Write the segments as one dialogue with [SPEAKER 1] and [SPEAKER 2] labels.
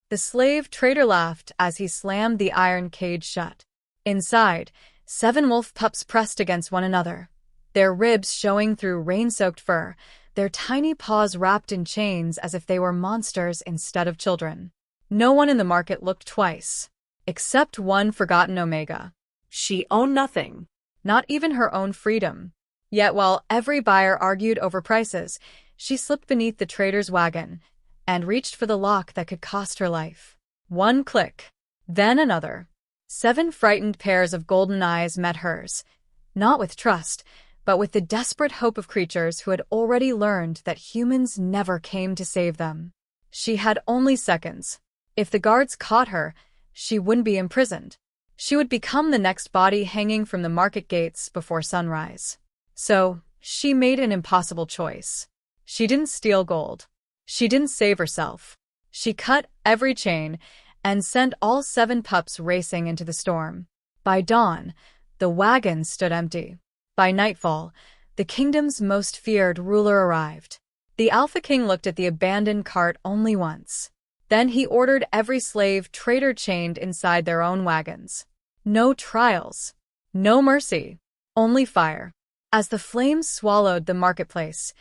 [SPEAKER 1] The slave trader laughed as he slammed the iron cage shut. Inside, 7 wolf pups pressed against one another, their ribs showing through rain-soaked fur, their tiny paws wrapped in chains as if they were monsters instead of children. No one in the market looked twice, except one forgotten Omega.
[SPEAKER 2] She owned nothing.
[SPEAKER 1] Not even her own freedom. Yet while every buyer argued over prices, she slipped beneath the trader's wagon and reached for the lock that could cost her life. One click, then another. 7 frightened pairs of golden eyes met hers, not with trust, but with the desperate hope of creatures who had already learned that humans never came to save them. She had only seconds. If the guards caught her, she wouldn't be imprisoned. She would become the next body hanging from the market gates before sunrise. So, she made an impossible choice. She didn't steal gold. She didn't save herself. She cut every chain and sent all 7 pups racing into the storm. By dawn, the wagon stood empty. By nightfall, the kingdom's most feared ruler arrived. The Alpha King looked at the abandoned cart only once. Then he ordered every slave trader chained inside their own wagons. No trials. No mercy. Only fire. As the flames swallowed the marketplace,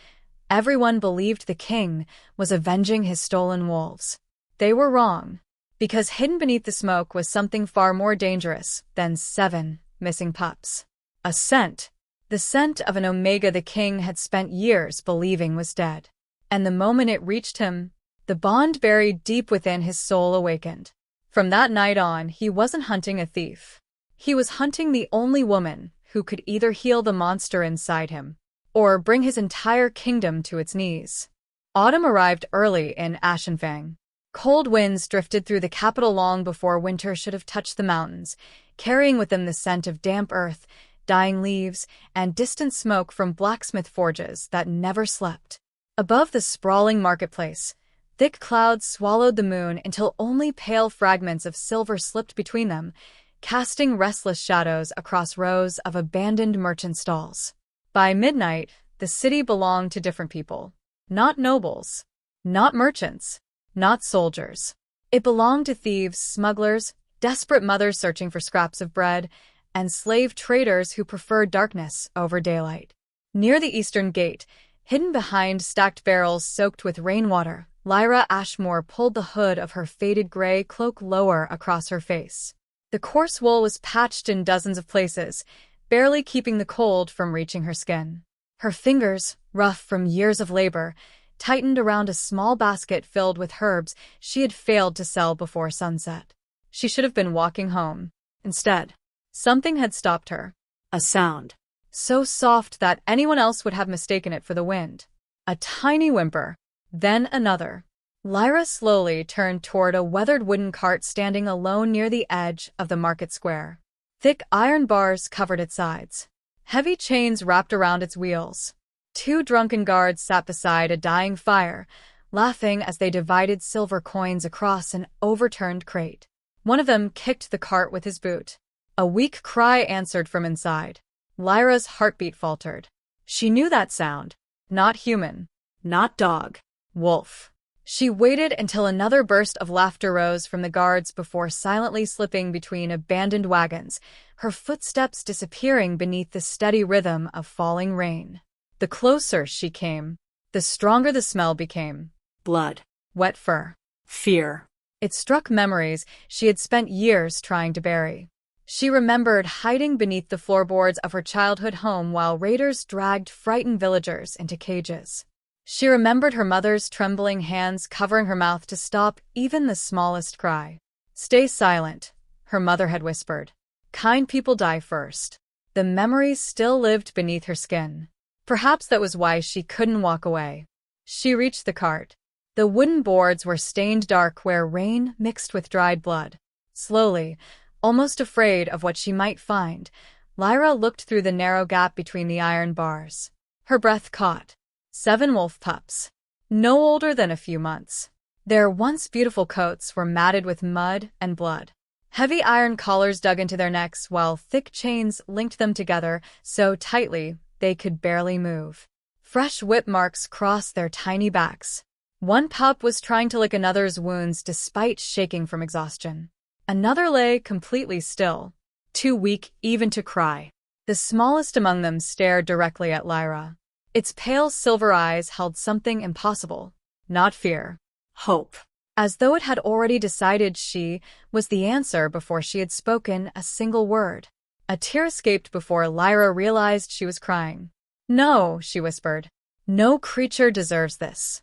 [SPEAKER 1] everyone believed the king was avenging his stolen wolves. They were wrong, because hidden beneath the smoke was something far more dangerous than 7 missing pups. A scent. The scent of an Omega the king had spent years believing was dead. And the moment it reached him, the bond buried deep within his soul awakened. From that night on, he wasn't hunting a thief. He was hunting the only woman who could either heal the monster inside him or bring his entire kingdom to its knees. Autumn arrived early in Fang. Cold winds drifted through the capital long before winter should have touched the mountains, carrying with them the scent of damp earth, dying leaves, and distant smoke from blacksmith forges that never slept. Above the sprawling marketplace, thick clouds swallowed the moon until only pale fragments of silver slipped between them, casting restless shadows across rows of abandoned merchant stalls. By midnight, the city belonged to different people. Not nobles, not merchants, not soldiers. It belonged to thieves, smugglers, desperate mothers searching for scraps of bread, and slave traders who preferred darkness over daylight. Near the eastern gate, hidden behind stacked barrels soaked with rainwater, Lyra Ashwood pulled the hood of her faded gray cloak lower across her face. The coarse wool was patched in dozens of places, barely keeping the cold from reaching her skin. Her fingers, rough from years of labor, tightened around a small basket filled with herbs she had failed to sell before sunset. She should have been walking home. Instead, something had stopped her.
[SPEAKER 2] A sound.
[SPEAKER 1] So soft that anyone else would have mistaken it for the wind. A tiny whimper. Then another. Lyra slowly turned toward a weathered wooden cart standing alone near the edge of the market square. Thick iron bars covered its sides. Heavy chains wrapped around its wheels. 2 drunken guards sat beside a dying fire, laughing as they divided silver coins across an overturned crate. One of them kicked the cart with his boot. A weak cry answered from inside. Lyra's heartbeat faltered. She knew that sound. Not human. Not dog. Wolf. She waited until another burst of laughter rose from the guards before silently slipping between abandoned wagons, her footsteps disappearing beneath the steady rhythm of falling rain. The closer she came, the stronger the smell became.
[SPEAKER 2] Blood.
[SPEAKER 1] Wet fur.
[SPEAKER 2] Fear.
[SPEAKER 1] It struck memories she had spent years trying to bury. She remembered hiding beneath the floorboards of her childhood home while raiders dragged frightened villagers into cages. She remembered her mother's trembling hands covering her mouth to stop even the smallest cry. "Stay silent," her mother had whispered. "Kind people die first." The memories still lived beneath her skin. Perhaps that was why she couldn't walk away. She reached the cart. The wooden boards were stained dark where rain mixed with dried blood. Slowly, almost afraid of what she might find, Lyra looked through the narrow gap between the iron bars. Her breath caught. 7 wolf pups. No older than a few months. Their once beautiful coats were matted with mud and blood. Heavy iron collars dug into their necks while thick chains linked them together so tightly they could barely move. Fresh whip marks crossed their tiny backs. One pup was trying to lick another's wounds despite shaking from exhaustion. Another lay completely still, too weak even to cry. The smallest among them stared directly at Lyra. Its pale silver eyes held something impossible, not fear.
[SPEAKER 2] Hope.
[SPEAKER 1] As though it had already decided she was the answer before she had spoken a single word. A tear escaped before Lyra realized she was crying. "No," she whispered. "No creature deserves this."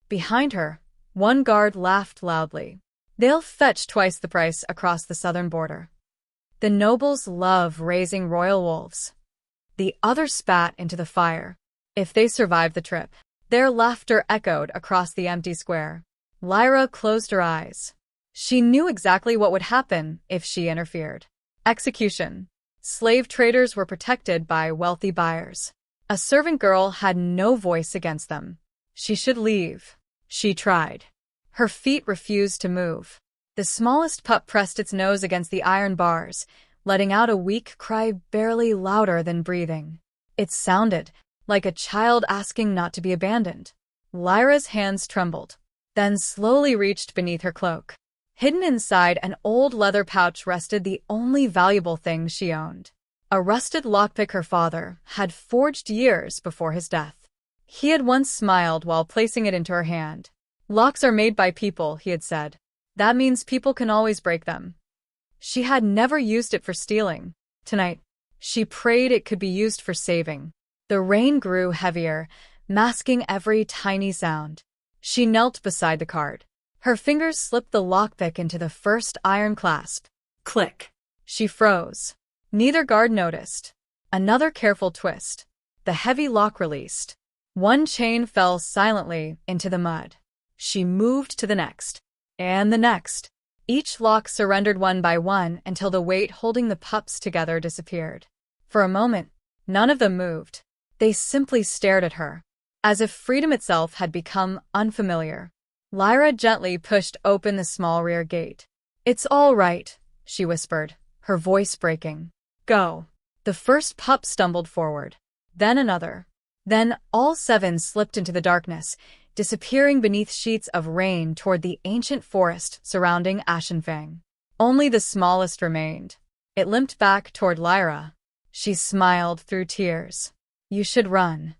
[SPEAKER 1] Behind her, one guard laughed loudly. "They'll fetch twice the price across the southern border. The nobles love raising royal wolves." The other spat into the fire. "If they survive the trip." Their laughter echoed across the empty square. Lyra closed her eyes. She knew exactly what would happen if she interfered. Execution. Slave traders were protected by wealthy buyers. A servant girl had no voice against them. She should leave. She tried. Her feet refused to move. The smallest pup pressed its nose against the iron bars, letting out a weak cry barely louder than breathing. It sounded like a child asking not to be abandoned. Lyra's hands trembled, then slowly reached beneath her cloak. Hidden inside an old leather pouch rested the only valuable thing she owned. A rusted lockpick her father had forged years before his death. He had once smiled while placing it into her hand. "Locks are made by people," he had said. "That means people can always break them." She had never used it for stealing. Tonight, she prayed it could be used for saving. The rain grew heavier, masking every tiny sound. She knelt beside the cart. Her fingers slipped the lockpick into the first iron clasp.
[SPEAKER 2] Click.
[SPEAKER 1] She froze. Neither guard noticed. Another careful twist. The heavy lock released. One chain fell silently into the mud. She moved to the next. And the next. Each lock surrendered one by one until the weight holding the pups together disappeared. For a moment, none of them moved. They simply stared at her, as if freedom itself had become unfamiliar. Lyra gently pushed open the small rear gate. "It's all right," she whispered, her voice breaking. "Go." The first pup stumbled forward. Then another. Then all 7 slipped into the darkness, disappearing beneath sheets of rain toward the ancient forest surrounding Fang. Only the smallest remained. It limped back toward Lyra. She smiled through tears. "You should run."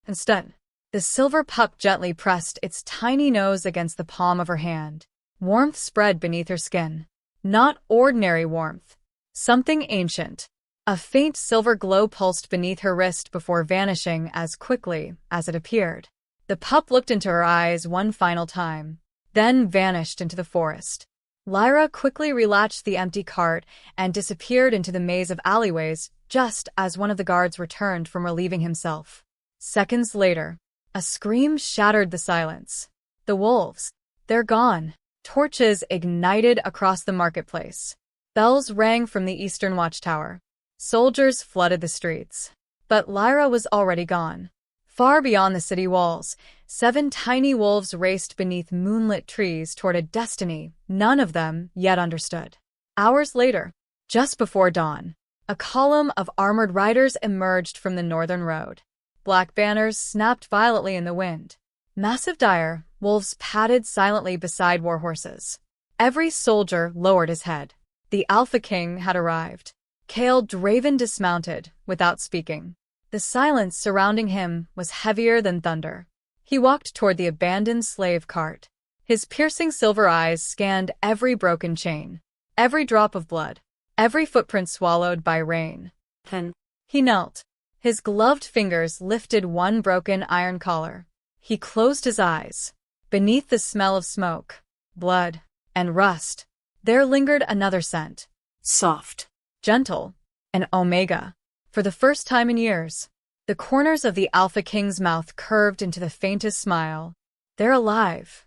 [SPEAKER 1] Instead, the silver pup gently pressed its tiny nose against the palm of her hand. Warmth spread beneath her skin. Not ordinary warmth. Something ancient. A faint silver glow pulsed beneath her wrist before vanishing as quickly as it appeared. The pup looked into her eyes one final time, then vanished into the forest. Lyra quickly relatched the empty cart and disappeared into the maze of alleyways just as one of the guards returned from relieving himself. Seconds later, a scream shattered the silence. "The wolves. They're gone." Torches ignited across the marketplace. Bells rang from the eastern watchtower. Soldiers flooded the streets. But Lyra was already gone. Far beyond the city walls, 7 tiny wolves raced beneath moonlit trees toward a destiny none of them yet understood. Hours later, just before dawn, a column of armored riders emerged from the northern road. Black banners snapped violently in the wind. Massive dire wolves padded silently beside war horses. Every soldier lowered his head. The Alpha King had arrived. Kael Draven dismounted, without speaking. The silence surrounding him was heavier than thunder. He walked toward the abandoned slave cart. His piercing silver eyes scanned every broken chain, every drop of blood, every footprint swallowed by rain.
[SPEAKER 2] Then
[SPEAKER 1] He knelt. His gloved fingers lifted one broken iron collar. He closed his eyes. Beneath the smell of smoke, blood, and rust, there lingered another scent.
[SPEAKER 2] soft.
[SPEAKER 1] Gentle, and omega. For the first time in years, the corners of the Alpha King's mouth curved into the faintest smile. "They're alive."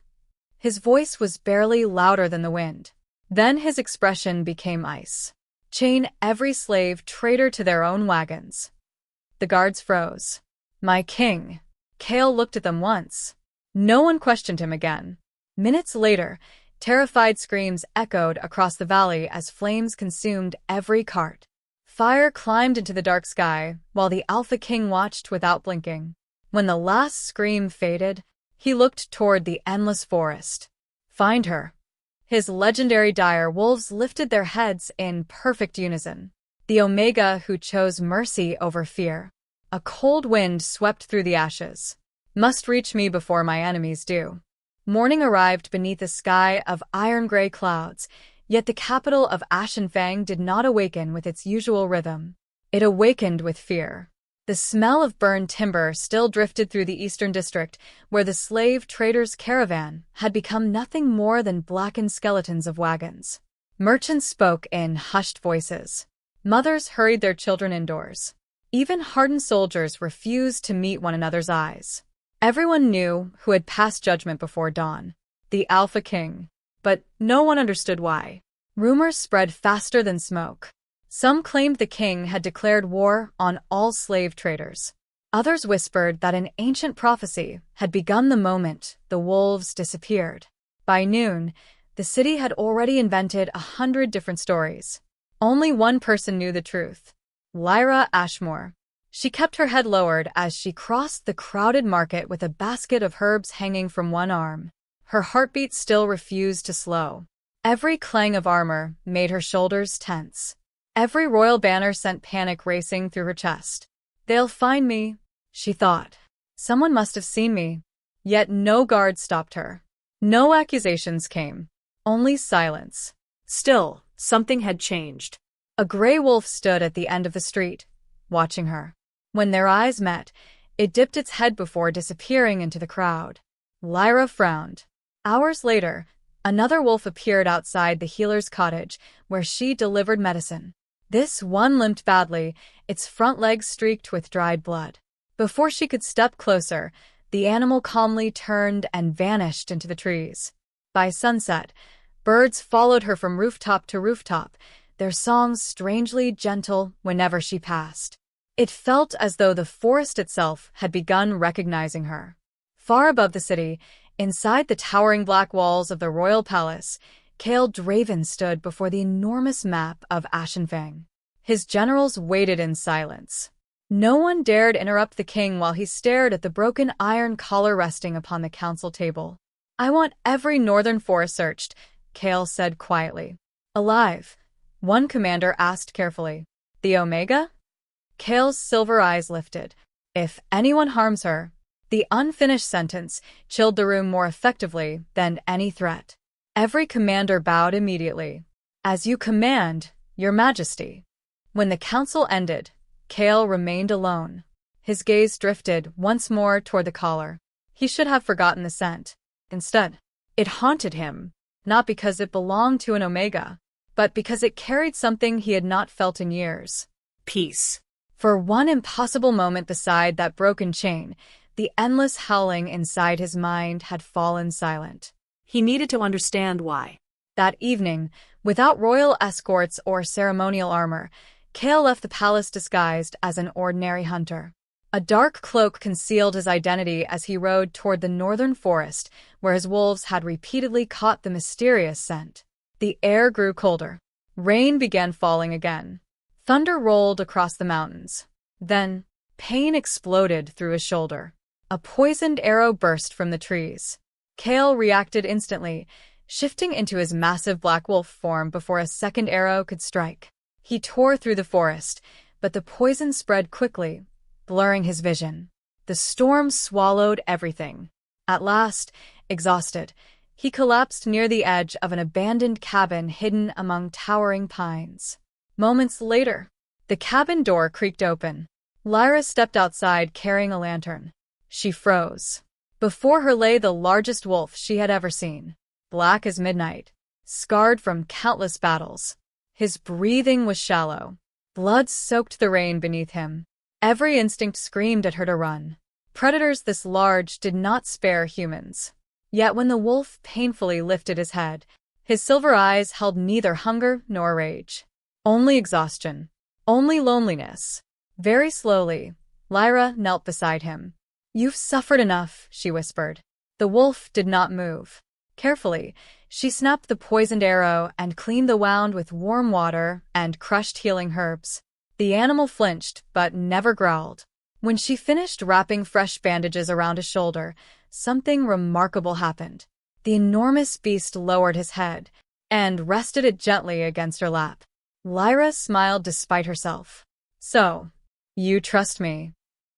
[SPEAKER 1] His voice was barely louder than the wind. Then his expression became ice. "Chain every slave trader to their own wagons." The guards froze. "My king." Kael looked at them once. No one questioned him again. Minutes later, terrified screams echoed across the valley as flames consumed every cart. Fire climbed into the dark sky while the Alpha King watched without blinking. When the last scream faded, He looked toward the endless forest. Find her. His legendary dire wolves lifted their heads in perfect unison. The Omega who chose mercy over fear. A cold wind swept through the ashes. Must reach me before my enemies do. Morning arrived beneath a sky of iron-gray clouds, yet the capital of Fang did not awaken with its usual rhythm. It awakened with fear. The smell of burned timber still drifted through the eastern district, where the slave traders' caravan had become nothing more than blackened skeletons of wagons. Merchants spoke in hushed voices. Mothers hurried their children indoors. Even hardened soldiers refused to meet one another's eyes. Everyone knew who had passed judgment before dawn, the Alpha King, but no one understood why. Rumors spread faster than smoke. Some claimed the king had declared war on all slave traders. Others whispered that an ancient prophecy had begun the moment the wolves disappeared. By noon, the city had already invented 100 different stories. Only one person knew the truth: Lyra Ashwood. She kept her head lowered as she crossed the crowded market with a basket of herbs hanging from one arm. Her heartbeat still refused to slow. Every clang of armor made her shoulders tense. Every royal banner sent panic racing through her chest. They'll find me, she thought. Someone must have seen me. Yet no guard stopped her. No accusations came. Only silence.
[SPEAKER 2] Still, something had changed.
[SPEAKER 1] A gray wolf stood at the end of the street, watching her. When their eyes met, it dipped its head before disappearing into the crowd. Lyra frowned. Hours later, another wolf appeared outside the healer's cottage, where she delivered medicine. This one limped badly, its front legs streaked with dried blood. Before she could step closer, the animal calmly turned and vanished into the trees. By sunset, birds followed her from rooftop to rooftop, their songs strangely gentle whenever she passed. It felt as though the forest itself had begun recognizing her. Far above the city, inside the towering black walls of the royal palace, Kael Draven stood before the enormous map of Fang. His generals waited in silence. No one dared interrupt the king while he stared at the broken iron collar resting upon the council table. I want every northern forest searched, Kael said quietly. Alive? One commander asked carefully. The Omega? Kael's silver eyes lifted. If anyone harms her. The unfinished sentence chilled the room more effectively than any threat. Every commander bowed immediately. As you command, Your Majesty. When the council ended, Kael remained alone. His gaze drifted once more toward the collar. He should have forgotten the scent. Instead, it haunted him, not because it belonged to an Omega, but because it carried something he had not felt in years.
[SPEAKER 2] Peace.
[SPEAKER 1] For one impossible moment beside that broken chain, the endless howling inside his mind had fallen silent.
[SPEAKER 2] He needed to understand why.
[SPEAKER 1] That evening, without royal escorts or ceremonial armor, Kael left the palace disguised as an ordinary hunter. A dark cloak concealed his identity as he rode toward the northern forest, where his wolves had repeatedly caught the mysterious scent. The air grew colder. Rain began falling again. Thunder rolled across the mountains. Then, pain exploded through his shoulder. A poisoned arrow burst from the trees. Kael reacted instantly, shifting into his massive black wolf form before a second arrow could strike. He tore through the forest, but the poison spread quickly, blurring his vision. The storm swallowed everything. At last, exhausted, he collapsed near the edge of an abandoned cabin hidden among towering pines. Moments later, the cabin door creaked open. Lyra stepped outside carrying a lantern. She froze. Before her lay the largest wolf she had ever seen, black as midnight, scarred from countless battles. His breathing was shallow. Blood soaked the rain beneath him. Every instinct screamed at her to run. Predators this large did not spare humans. Yet when the wolf painfully lifted his head, his silver eyes held neither hunger nor rage. Only exhaustion. Only loneliness. Very slowly, Lyra knelt beside him. You've suffered enough, she whispered. The wolf did not move. Carefully, she snapped the poisoned arrow and cleaned the wound with warm water and crushed healing herbs. The animal flinched, but never growled. When she finished wrapping fresh bandages around his shoulder, something remarkable happened. The enormous beast lowered his head and rested it gently against her lap. Lyra smiled despite herself. So, you trust me?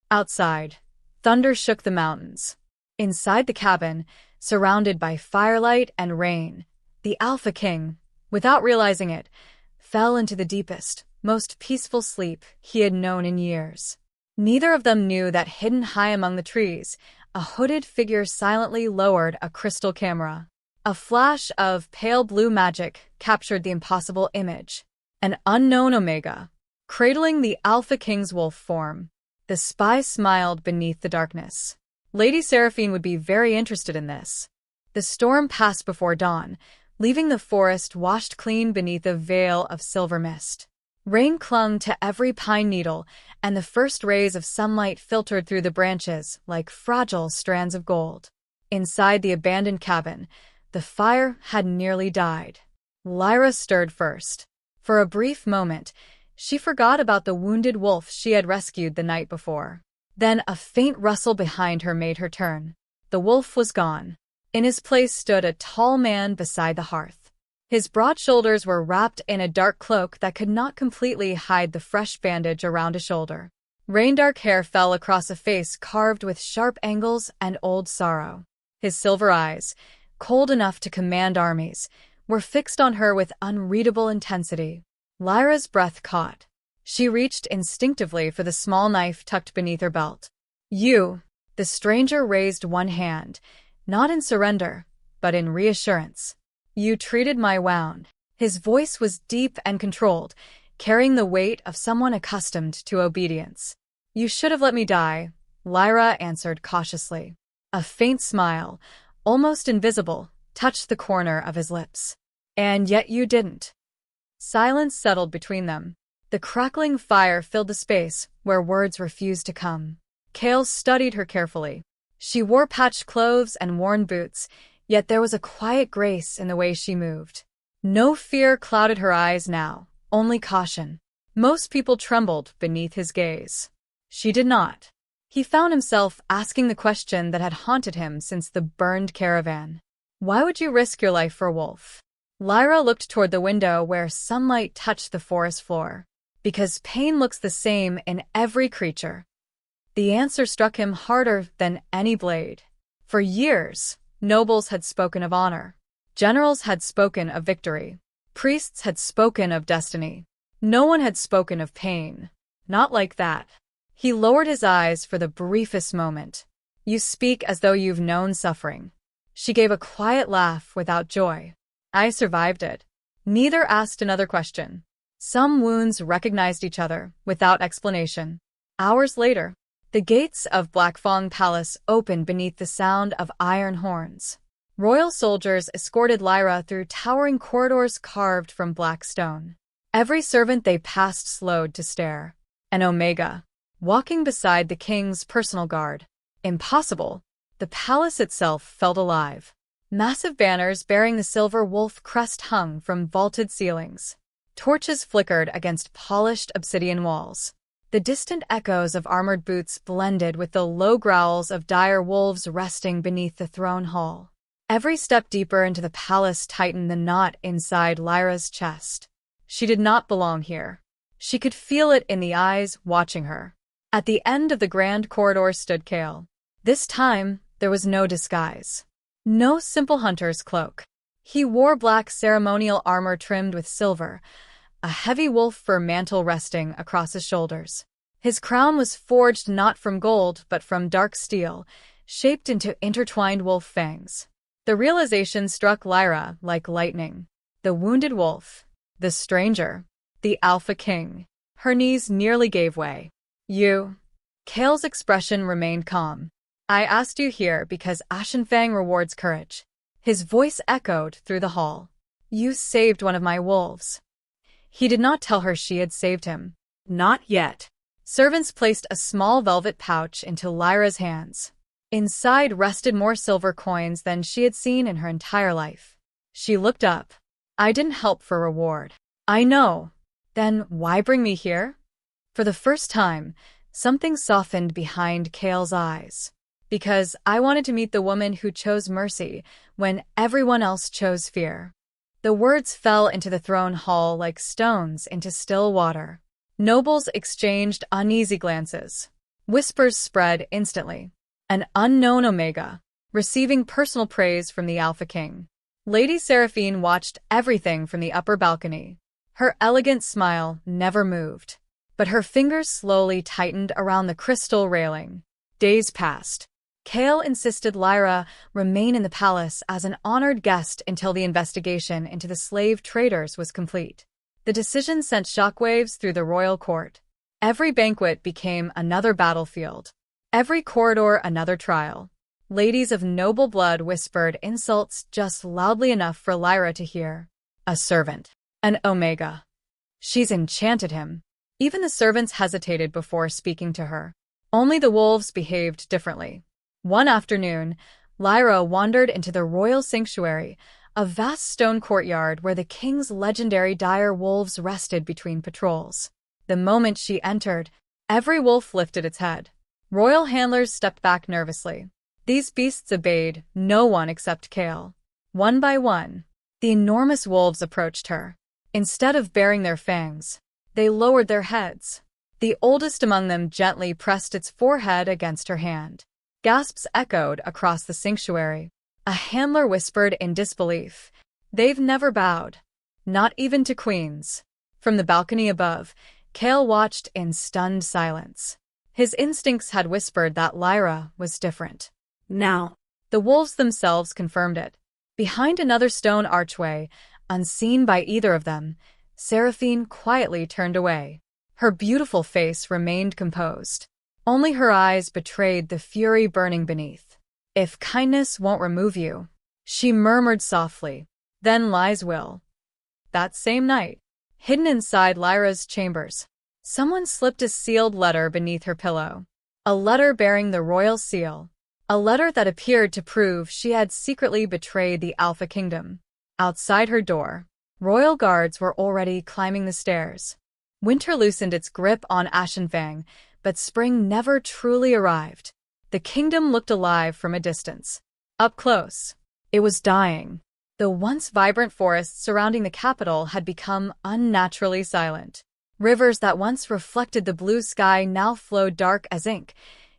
[SPEAKER 1] Outside, thunder shook the mountains. Inside the cabin, surrounded by firelight and rain, the Alpha King, without realizing it, fell into the deepest, most peaceful sleep he had known in years. Neither of them knew that hidden high among the trees, a hooded figure silently lowered a crystal camera. A flash of pale blue magic captured the impossible image. An unknown Omega, cradling the Alpha King's wolf form. The spy smiled beneath the darkness. Lady Seraphine would be very interested in this. The storm passed before dawn, leaving the forest washed clean beneath a veil of silver mist. Rain clung to every pine needle, and the first rays of sunlight filtered through the branches like fragile strands of gold. Inside the abandoned cabin, the fire had nearly died. Lyra stirred first. For a brief moment, she forgot about the wounded wolf she had rescued the night before. Then a faint rustle behind her made her turn. The wolf was gone. In his place stood a tall man beside the hearth. His broad shoulders were wrapped in a dark cloak that could not completely hide the fresh bandage around a shoulder. Rain-dark hair fell across a face carved with sharp angles and old sorrow. His silver eyes, cold enough to command armies, were fixed on her with unreadable intensity. Lyra's breath caught. She reached instinctively for the small knife tucked beneath her belt. "You." The stranger raised one hand, not in surrender, but in reassurance. "You treated my wound." His voice was deep and controlled, carrying the weight of someone accustomed to obedience. "You should have let me die," Lyra answered cautiously. A faint smile, almost invisible, touched the corner of his lips. "And yet you didn't." Silence settled between them. The crackling fire filled the space where words refused to come. Kael studied her carefully. She wore patched clothes and worn boots, yet there was a quiet grace in the way she moved. No fear clouded her eyes now, only caution. Most people trembled beneath his gaze. She did not. He found himself asking the question that had haunted him since the burned caravan. Why would you risk your life for a wolf? Lyra looked toward the window where sunlight touched the forest floor. Because pain looks the same in every creature. The answer struck him harder than any blade. For years, nobles had spoken of honor. Generals had spoken of victory. Priests had spoken of destiny. No one had spoken of pain. Not like that. He lowered his eyes for the briefest moment. "You speak as though you've known suffering." She gave a quiet laugh without joy. "I survived it." Neither asked another question. Some wounds recognized each other without explanation. Hours later, the gates of Black Fang Palace opened beneath the sound of iron horns. Royal soldiers escorted Lyra through towering corridors carved from black stone. Every servant they passed slowed to stare. An Omega, walking beside the king's personal guard. Impossible. The palace itself felt alive. Massive banners bearing the silver wolf crest hung from vaulted ceilings. Torches flickered against polished obsidian walls. The distant echoes of armored boots blended with the low growls of dire wolves resting beneath the throne hall. Every step deeper into the palace tightened the knot inside Lyra's chest. She did not belong here. She could feel it in the eyes watching her. At the end of the grand corridor stood Kael. This time, there was no disguise. No simple hunter's cloak. He wore black ceremonial armor trimmed with silver, a heavy wolf fur mantle resting across his shoulders. His crown was forged not from gold but from dark steel, shaped into intertwined wolf fangs. The realization struck Lyra like lightning. The wounded wolf, the stranger, the Alpha King. Her knees nearly gave way. "You." Kael's expression remained calm. "I asked you here because Fang rewards courage." His voice echoed through the hall. "You saved one of my wolves." He did not tell her she had saved him. Not yet. Servants placed a small velvet pouch into Lyra's hands. Inside rested more silver coins than she had seen in her entire life. She looked up. "I didn't help for reward." "I know. Then why bring me here?" For the first time, something softened behind Kael's eyes. Because I wanted to meet the woman who chose mercy when everyone else chose fear. The words fell into the throne hall like stones into still water. Nobles exchanged uneasy glances. Whispers spread instantly. An unknown Omega, receiving personal praise from the Alpha King. Lady Seraphine watched everything from the upper balcony. Her elegant smile never moved, but her fingers slowly tightened around the crystal railing. Days passed. Kael insisted Lyra remain in the palace as an honored guest until the investigation into the slave traders was complete. The decision sent shockwaves through the royal court. Every banquet became another battlefield. Every corridor another trial. Ladies of noble blood whispered insults just loudly enough for Lyra to hear. A servant. An Omega. She's enchanted him. Even the servants hesitated before speaking to her. Only the wolves behaved differently. One afternoon, Lyra wandered into the royal sanctuary, a vast stone courtyard where the king's legendary dire wolves rested between patrols. The moment she entered, every wolf lifted its head. Royal handlers stepped back nervously. These beasts obeyed no one except Kael. One by one, the enormous wolves approached her. Instead of baring their fangs, they lowered their heads. The oldest among them gently pressed its forehead against her hand. Gasps echoed across the sanctuary. A handler whispered in disbelief. They've never bowed. Not even to queens. From the balcony above, Kael watched in stunned silence. His instincts had whispered that Lyra was different.
[SPEAKER 2] Now,
[SPEAKER 1] the wolves themselves confirmed it. Behind another stone archway, unseen by either of them, Seraphine quietly turned away. Her beautiful face remained composed. Only her eyes betrayed the fury burning beneath. If kindness won't remove you, she murmured softly, then lies will. That same night, hidden inside Lyra's chambers, someone slipped a sealed letter beneath her pillow. A letter bearing the royal seal. A letter that appeared to prove she had secretly betrayed the Alpha Kingdom. Outside her door, royal guards were already climbing the stairs. Winter loosened its grip on Fang, but spring never truly arrived. The kingdom looked alive from a distance. Up close, it was dying. The once vibrant forests surrounding the capital had become unnaturally silent. Rivers that once reflected the blue sky now flowed dark as ink,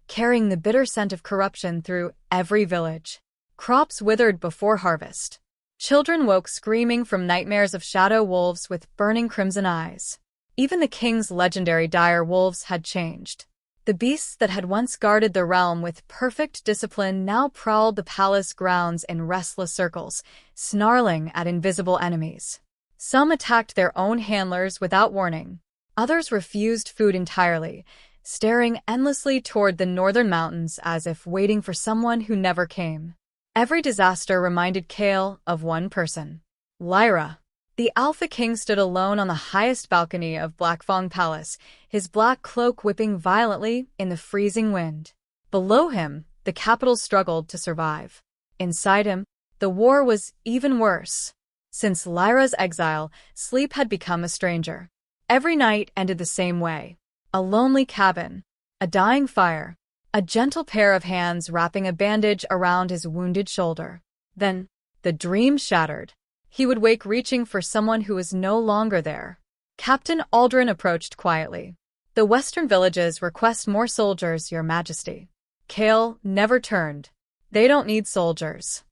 [SPEAKER 1] carrying the bitter scent of corruption through every village. Crops withered before harvest. Children woke screaming from nightmares of shadow wolves with burning crimson eyes. Even the king's legendary dire wolves had changed. The beasts that had once guarded the realm with perfect discipline now prowled the palace grounds in restless circles, snarling at invisible enemies. Some attacked their own handlers without warning. Others refused food entirely, staring endlessly toward the northern mountains as if waiting for someone who never came. Every disaster reminded Kael of one person. Lyra. The Alpha King stood alone on the highest balcony of Fang Palace, his black cloak whipping violently in the freezing wind. Below him, the capital struggled to survive. Inside him, the war was even worse. Since Lyra's exile, sleep had become a stranger. Every night ended the same way. A lonely cabin, a dying fire, a gentle pair of hands wrapping a bandage around his wounded shoulder. Then, the dream shattered. He would wake reaching for someone who was no longer there. Captain Aldrin approached quietly. The western villages request more soldiers, Your Majesty. Kael never turned. They don't need soldiers.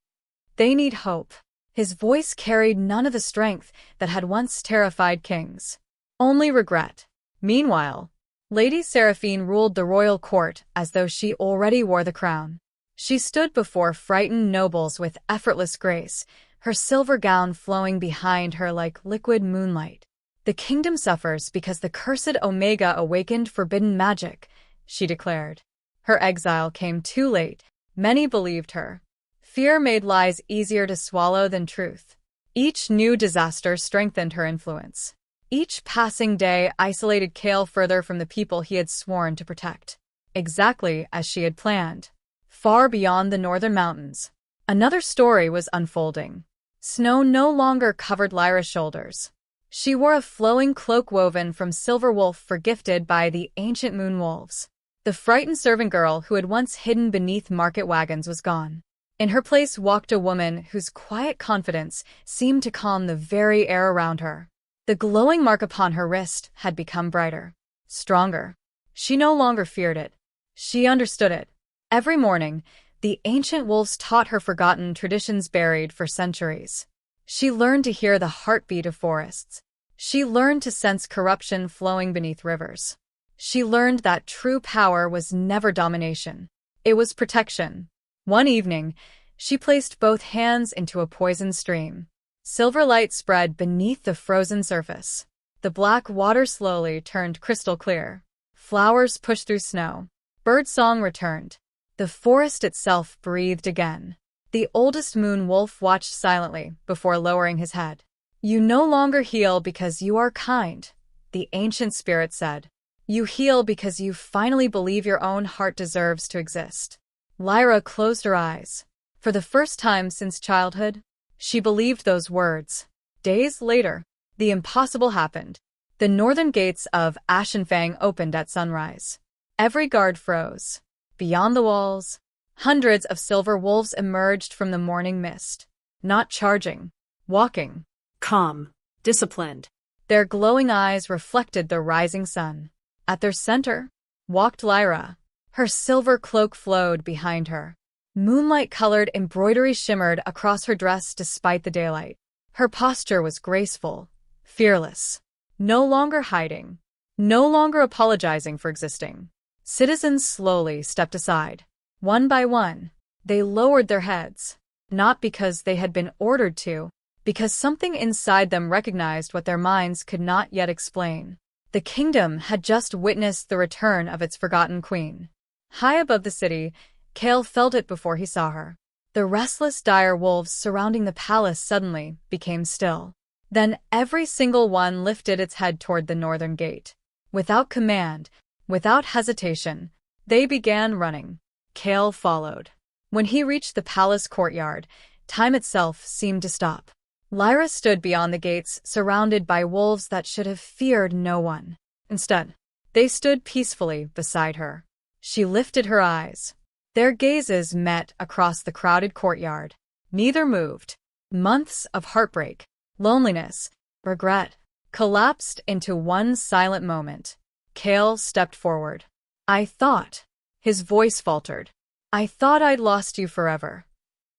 [SPEAKER 1] They need hope. His voice carried none of the strength that had once terrified kings. Only regret. Meanwhile, Lady Seraphine ruled the royal court as though she already wore the crown. She stood before frightened nobles with effortless grace, her silver gown flowing behind her like liquid moonlight. The kingdom suffers because the cursed Omega awakened forbidden magic, she declared. Her exile came too late. Many believed her. Fear made lies easier to swallow than truth. Each new disaster strengthened her influence. Each passing day isolated Kael further from the people he had sworn to protect. Exactly as she had planned. Far beyond the northern mountains, another story was unfolding. Snow no longer covered Lyra's shoulders. She wore a flowing cloak woven from silver wolf gifted by the ancient moon wolves. The frightened servant girl who had once hidden beneath market wagons was gone. In her place walked a woman whose quiet confidence seemed to calm the very air around her. The glowing mark upon her wrist had become brighter, stronger. She no longer feared it. She understood it. Every morning, the ancient wolves taught her forgotten traditions buried for centuries. She learned to hear the heartbeat of forests. She learned to sense corruption flowing beneath rivers. She learned that true power was never domination. It was protection. One evening, she placed both hands into a poisoned stream. Silver light spread beneath the frozen surface. The black water slowly turned crystal clear. Flowers pushed through snow. Birdsong returned. The forest itself breathed again. The oldest moon wolf watched silently before lowering his head. "You no longer heal because you are kind," the ancient spirit said. "You heal because you finally believe your own heart deserves to exist." Lyra closed her eyes. For the first time since childhood, she believed those words. Days later, the impossible happened. The northern gates of Fang opened at sunrise. Every guard froze. Beyond the walls, hundreds of silver wolves emerged from the morning mist. Not charging, walking.
[SPEAKER 2] Calm, disciplined.
[SPEAKER 1] Their glowing eyes reflected the rising sun. At their center walked Lyra. Her silver cloak flowed behind her. Moonlight-colored embroidery shimmered across her dress despite the daylight. Her posture was graceful, fearless. No longer hiding. No longer apologizing for existing. Citizens slowly stepped aside. One by one, they lowered their heads. Not because they had been ordered to, because something inside them recognized what their minds could not yet explain. The kingdom had just witnessed the return of its forgotten queen. High above the city, Kael felt it before he saw her. The restless dire wolves surrounding the palace suddenly became still. Then every single one lifted its head toward the northern gate. Without command, without hesitation, they began running. Kael followed. When he reached the palace courtyard, time itself seemed to stop. Lyra stood beyond the gates, surrounded by wolves that should have feared no one. Instead, they stood peacefully beside her. She lifted her eyes. Their gazes met across the crowded courtyard. Neither moved. Months of heartbreak, loneliness, regret, collapsed into one silent moment. Kael stepped forward. "I thought," his voice faltered, "I thought I'd lost you forever."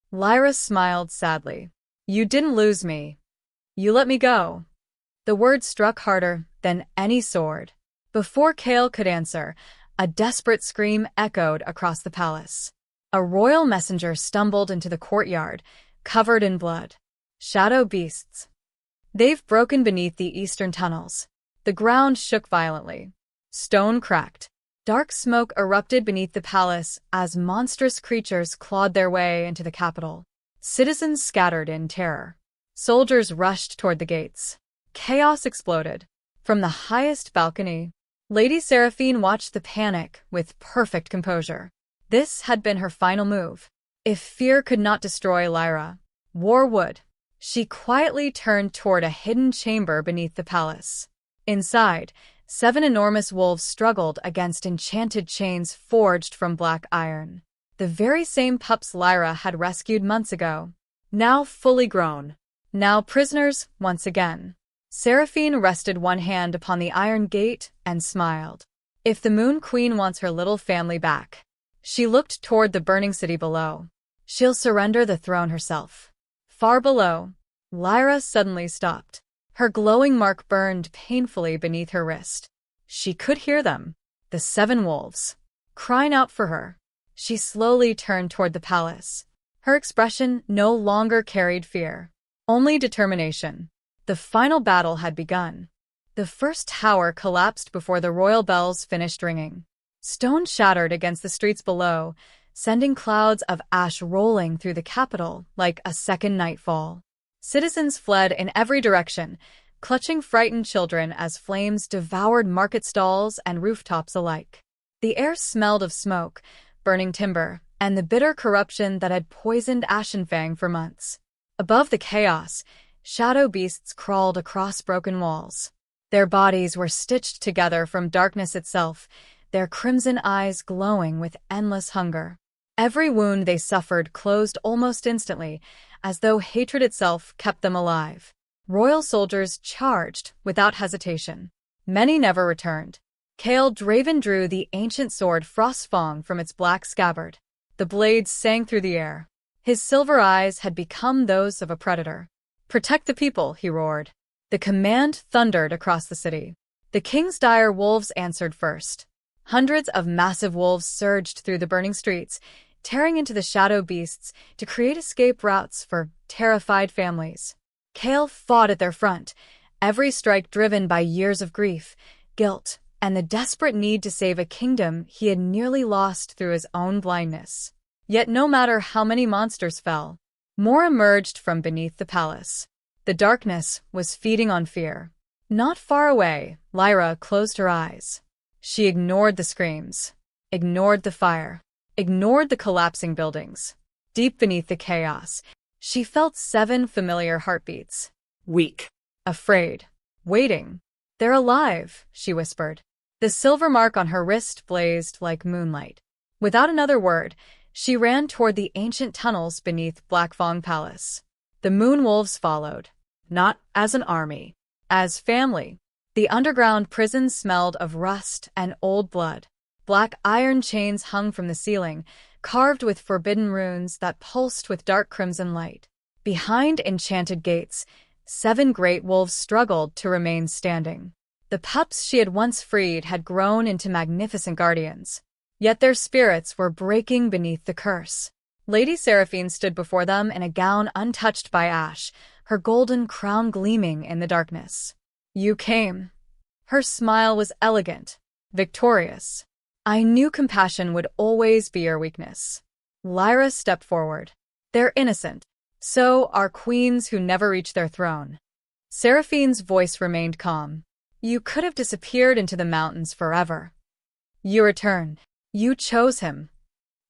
[SPEAKER 1] Lyra smiled sadly. "You didn't lose me. You let me go." The words struck harder than any sword. Before Kael could answer, a desperate scream echoed across the palace. A royal messenger stumbled into the courtyard, covered in blood. Shadow beasts. They've broken beneath the eastern tunnels. The ground shook violently. Stone cracked. Dark smoke erupted beneath the palace as monstrous creatures clawed their way into the capital. Citizens scattered in terror. Soldiers rushed toward the gates. Chaos exploded. From the highest balcony, Lady Seraphine watched the panic with perfect composure. This had been her final move. If fear could not destroy Lyra, war would. She quietly turned toward a hidden chamber beneath the palace. Inside, 7 enormous wolves struggled against enchanted chains forged from black iron. The very same pups Lyra had rescued months ago. Now fully grown. Now prisoners once again. Seraphine rested one hand upon the iron gate and smiled. If the Moon Queen wants her little family back. She looked toward the burning city below. She'll surrender the throne herself. Far below, Lyra suddenly stopped. Her glowing mark burned painfully beneath her wrist. She could hear them, the 7 wolves, crying out for her. She slowly turned toward the palace. Her expression no longer carried fear, only determination. The final battle had begun. The first tower collapsed before the royal bells finished ringing. Stone shattered against the streets below, sending clouds of ash rolling through the capital like a second nightfall. Citizens fled in every direction, clutching frightened children as flames devoured market stalls and rooftops alike. The air smelled of smoke, burning timber, and the bitter corruption that had poisoned Fang for months. Above the chaos, shadow beasts crawled across broken walls. Their bodies were stitched together from darkness itself, their crimson eyes glowing with endless hunger. Every wound they suffered closed almost instantly, as though hatred itself kept them alive. Royal soldiers charged without hesitation. Many never returned. Kael Draven drew the ancient sword Fang from its black scabbard. The blade sang through the air. His silver eyes had become those of a predator. "Protect the people," he roared. The command thundered across the city. The king's dire wolves answered first. Hundreds of massive wolves surged through the burning streets, tearing into the shadow beasts to create escape routes for terrified families. Kael fought at their front, every strike driven by years of grief, guilt, and the desperate need to save a kingdom he had nearly lost through his own blindness. Yet no matter how many monsters fell, more emerged from beneath the palace. The darkness was feeding on fear. Not far away, Lyra closed her eyes. She ignored the screams, ignored the fire, ignored the collapsing buildings. Deep beneath the chaos, she felt 7 familiar heartbeats.
[SPEAKER 2] Weak.
[SPEAKER 1] Afraid. Waiting. "They're alive," she whispered. The silver mark on her wrist blazed like moonlight. Without another word, she ran toward the ancient tunnels beneath Fang Palace. The moon wolves followed, not as an army, as family. The underground prison smelled of rust and old blood. Black iron chains hung from the ceiling, carved with forbidden runes that pulsed with dark crimson light. Behind enchanted gates, 7 great wolves struggled to remain standing. The pups she had once freed had grown into magnificent guardians. Yet their spirits were breaking beneath the curse. Lady Seraphine stood before them in a gown untouched by ash, her golden crown gleaming in the darkness. "You came." Her smile was elegant, victorious. "I knew compassion would always be your weakness." Lyra stepped forward. "They're innocent. So are queens who never reach their throne." Seraphine's voice remained calm. "You could have disappeared into the mountains forever. You returned. You chose him."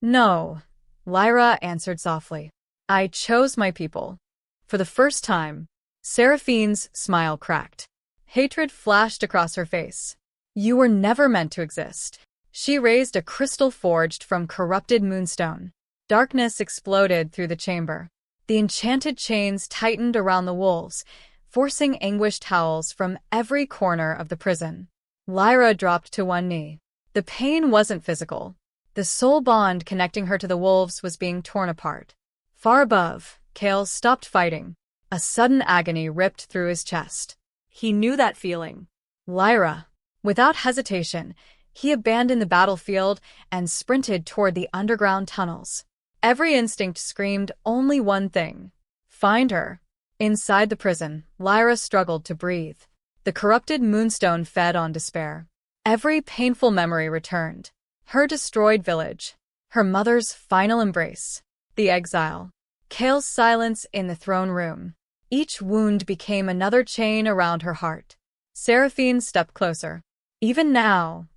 [SPEAKER 1] "No," Lyra answered softly. "I chose my people." For the first time, Seraphine's smile cracked. Hatred flashed across her face. "You were never meant to exist." She raised a crystal forged from corrupted moonstone. Darkness exploded through the chamber. The enchanted chains tightened around the wolves, forcing anguished howls from every corner of the prison. Lyra dropped to one knee. The pain wasn't physical. The soul bond connecting her to the wolves was being torn apart. Far above, Kael stopped fighting. A sudden agony ripped through his chest. He knew that feeling. "Lyra." Without hesitation, he abandoned the battlefield and sprinted toward the underground tunnels. Every instinct screamed only one thing: find her. Inside the prison, Lyra struggled to breathe. The corrupted moonstone fed on despair. Every painful memory returned. Her destroyed village, her mother's final embrace, the exile, Kael's silence in the throne room. Each wound became another chain around her heart. Seraphine stepped closer. "Even now,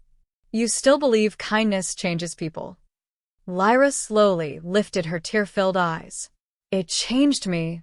[SPEAKER 1] you still believe kindness changes people?" Lyra slowly lifted her tear-filled eyes. "It changed me."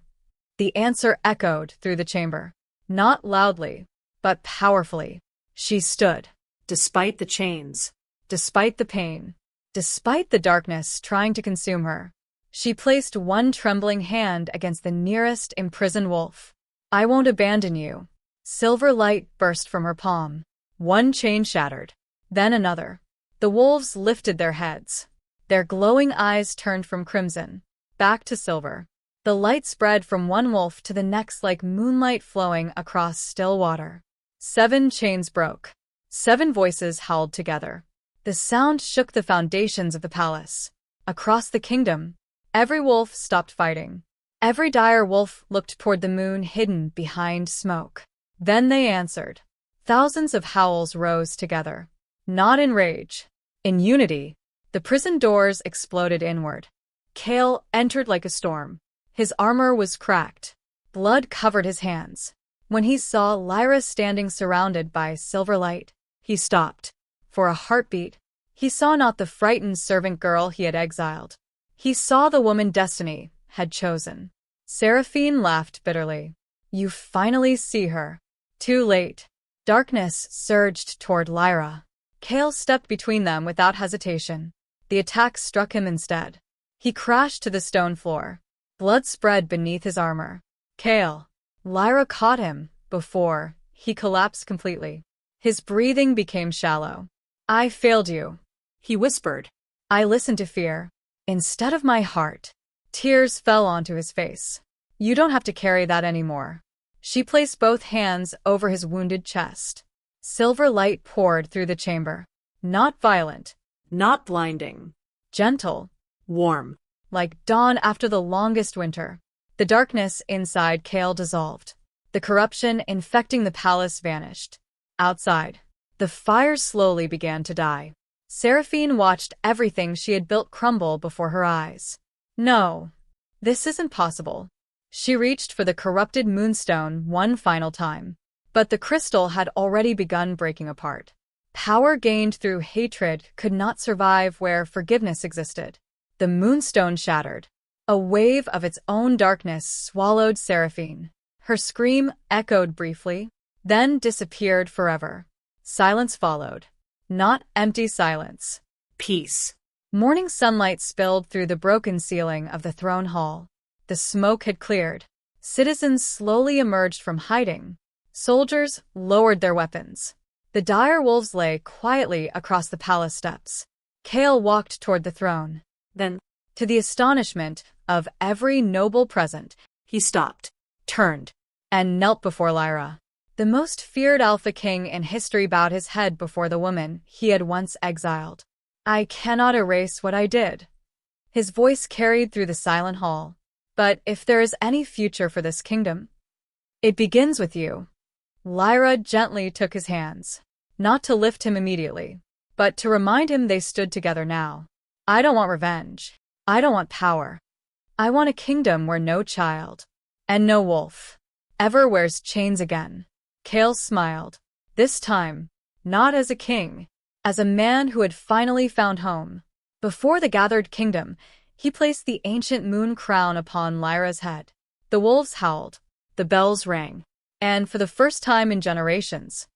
[SPEAKER 1] The answer echoed through the chamber. Not loudly, but powerfully. She stood.
[SPEAKER 2] Despite the chains.
[SPEAKER 1] Despite the pain. Despite the darkness trying to consume her. She placed one trembling hand against the nearest imprisoned wolf. "I won't abandon you." Silver light burst from her palm. One chain shattered. Then another. The wolves lifted their heads. Their glowing eyes turned from crimson back to silver. The light spread from one wolf to the next like moonlight flowing across still water. 7 chains broke. 7 voices howled together. The sound shook the foundations of the palace. Across the kingdom, every wolf stopped fighting. Every dire wolf looked toward the moon hidden behind smoke. Then they answered. Thousands of howls rose together. Not in rage. In unity. The prison doors exploded inward. Kael entered like a storm. His armor was cracked. Blood covered his hands. When he saw Lyra standing surrounded by silver light, he stopped. For a heartbeat, he saw not the frightened servant girl he had exiled. He saw the woman destiny had chosen. Seraphine laughed bitterly. "You finally see her." Too late. Darkness surged toward Lyra. Kael stepped between them without hesitation. The attack struck him instead. He crashed to the stone floor. Blood spread beneath his armor. Kael. Lyra caught him before he collapsed completely. His breathing became shallow. I failed you,
[SPEAKER 2] he whispered.
[SPEAKER 1] I listened to fear instead of my heart. Tears fell onto his face. You don't have to carry that anymore. She placed both hands over his wounded chest. Silver light poured through the chamber. Not violent.
[SPEAKER 2] Not blinding.
[SPEAKER 1] Gentle.
[SPEAKER 2] Warm.
[SPEAKER 1] Like dawn after the longest winter. The darkness inside Kael dissolved. The corruption infecting the palace vanished. Outside, the fires slowly began to die. Seraphine watched everything she had built crumble before her eyes. No, this isn't possible. She reached for the corrupted moonstone one final time. But the crystal had already begun breaking apart. Power gained through hatred could not survive where forgiveness existed. The moonstone shattered. A wave of its own darkness swallowed Seraphine. Her scream echoed briefly, then disappeared forever. Silence followed. Not empty silence.
[SPEAKER 2] Peace.
[SPEAKER 1] Morning sunlight spilled through the broken ceiling of the throne hall. The smoke had cleared. Citizens slowly emerged from hiding. Soldiers lowered their weapons. The dire wolves lay quietly across the palace steps. Kael walked toward the throne.
[SPEAKER 2] Then,
[SPEAKER 1] to the astonishment of every noble present,
[SPEAKER 2] he stopped, turned,
[SPEAKER 1] and knelt before Lyra. The most feared Alpha King in history bowed his head before the woman he had once exiled. I cannot erase what I did. His voice carried through the silent hall. But if there is any future for this kingdom, it begins with you. Lyra gently took his hands, not to lift him immediately, but to remind him they stood together now. I don't want revenge. I don't want power. I want a kingdom where no child, and no wolf, ever wears chains again. Kael smiled. This time, not as a king, as a man who had finally found home. Before the gathered kingdom, he placed the ancient moon crown upon Lyra's head. The wolves howled. The bells rang. And for the first time in generations,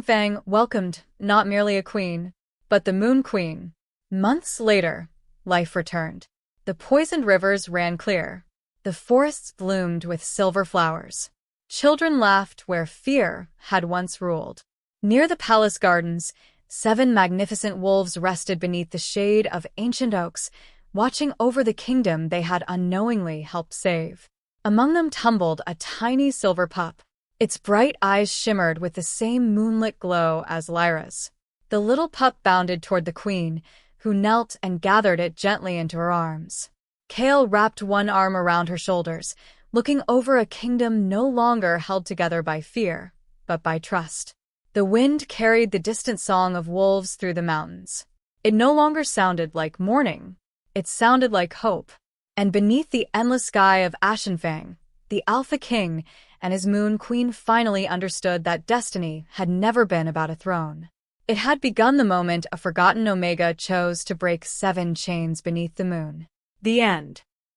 [SPEAKER 1] Fang welcomed not merely a queen, but the Moon Queen. Months later, life returned. The poisoned rivers ran clear. The forests bloomed with silver flowers. Children laughed where fear had once ruled. Near the palace gardens, 7 magnificent wolves rested beneath the shade of ancient oaks, watching over the kingdom they had unknowingly helped save. Among them tumbled a tiny silver pup. Its bright eyes shimmered with the same moonlit glow as Lyra's. The little pup bounded toward the queen, who knelt and gathered it gently into her arms. Kael wrapped one arm around her shoulders, looking over a kingdom no longer held together by fear, but by trust. The wind carried the distant song of wolves through the mountains. It no longer sounded like mourning. It sounded like hope. And beneath the endless sky of Fang, the Alpha King and his Moon Queen finally understood that destiny had never been about a throne. It had begun the moment a forgotten Omega chose to break 7 chains beneath the moon.
[SPEAKER 2] The end.